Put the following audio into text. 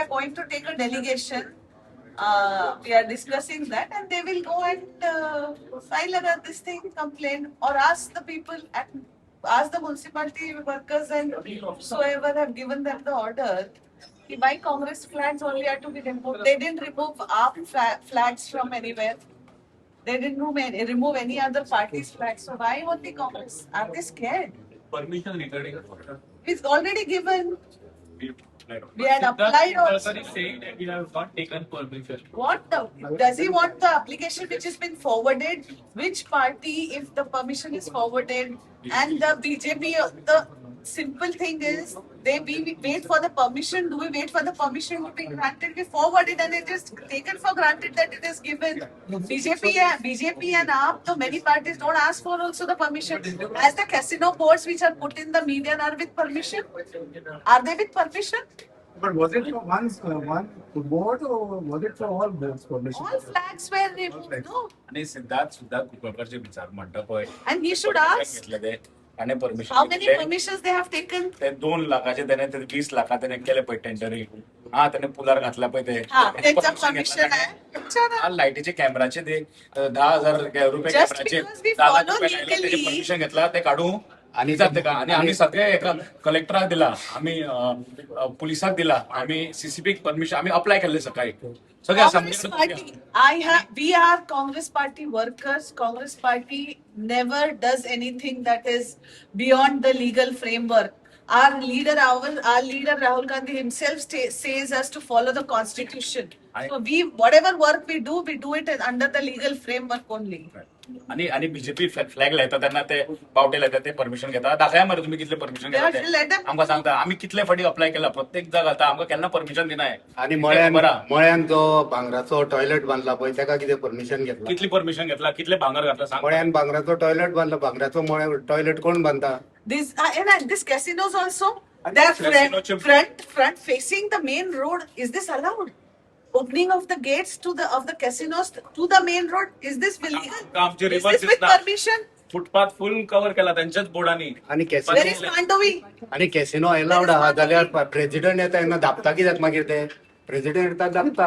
are going to take a delegation. We are discussing that, and they will go and file this thing, complaint, or ask the people, ask the municipality workers and whoever have given them the order. Why Congress flags only are to be removed? They didn't remove our flags from anywhere. They didn't remove any other party's flags. So why only Congress? Are they scared? Permission regarding It's already given. we had applied also. Is saying that we have not taken permission. Does he want the application which has been forwarded? Which party, if the permission is forwarded, and the BJP, the simple thing is, we wait for the permission. Do we wait for the permission to be granted? We forward it and it is taken for granted that it is given. BJP and AAP, the many parties don't ask for also the permission. As the casino boards which are put in the media are with permission. Are they with permission? But was it for one board or was it for all boards permission? All flags were removed. No. आणि सिद्धार्थ सुद्धा कुलकर्णीचे विचार म्हणता पळय And he should ask. घेतले ते आणि permission How many permissions they have taken? ते 2 लाखाचे त्याने ते 20 लाखा त्याने केले पळय टेंडरिंग हा त्याने पुलार घातला पळय ते त्यांचा परमिशन आहे. लाईटीचे कॅमेराचे ते 10,000 रुपये Just कॅमेराचे because we 10 lakh follow रुपये लागले, त्याचे legally. परमिशन घेतला ते काढू आणि जाते का आणि आम्ही सगळे एका कलेक्टराक दिला आम्ही पोलिसाक दिला आम्ही सीसीपी परमिशन आम्ही अप्लाय केले सकाळी सगळे Congress party. We are Congress party workers. Congress party never does anything that is beyond the legal framework. Our leader Rahul Gandhi himself says us to follow the constitution. So whatever work we do it under the legal framework only. आणि BJP flag लायता तेन्ना ते बावटे लायता ते permission घेता दाखया मरे तुम्ही कितले परमिशन घेता आमकां सांगता आम्ही कितले फाटी अप्लाय केला प्रत्येक जागा आता आमकां केन्ना परमिशन दिनाय आणि मळ्यान जो भांगराचो टॉयलेट बांधला पळय तेका कितें परमिशन घेतला कितली परमिशन घेतला कितले भांगर घातला सांग मळ्यान भांगराचो टॉयलेट बांधला भांगराचो टॉयलेट कोण बांधता This casinos also, they are front facing the main road. Is this allowed? Opening of the gates of the casinos to the main road, is this illegal? Is this with permission? Footpath full cover केला त्यांच्याच बोर्डांनी आणि Where is Mandovi? आणि casino allowed आहा जाल्यार president येता तेन्ना धापता कित्याक मागीर ते प्रेसिडेंट येता धापता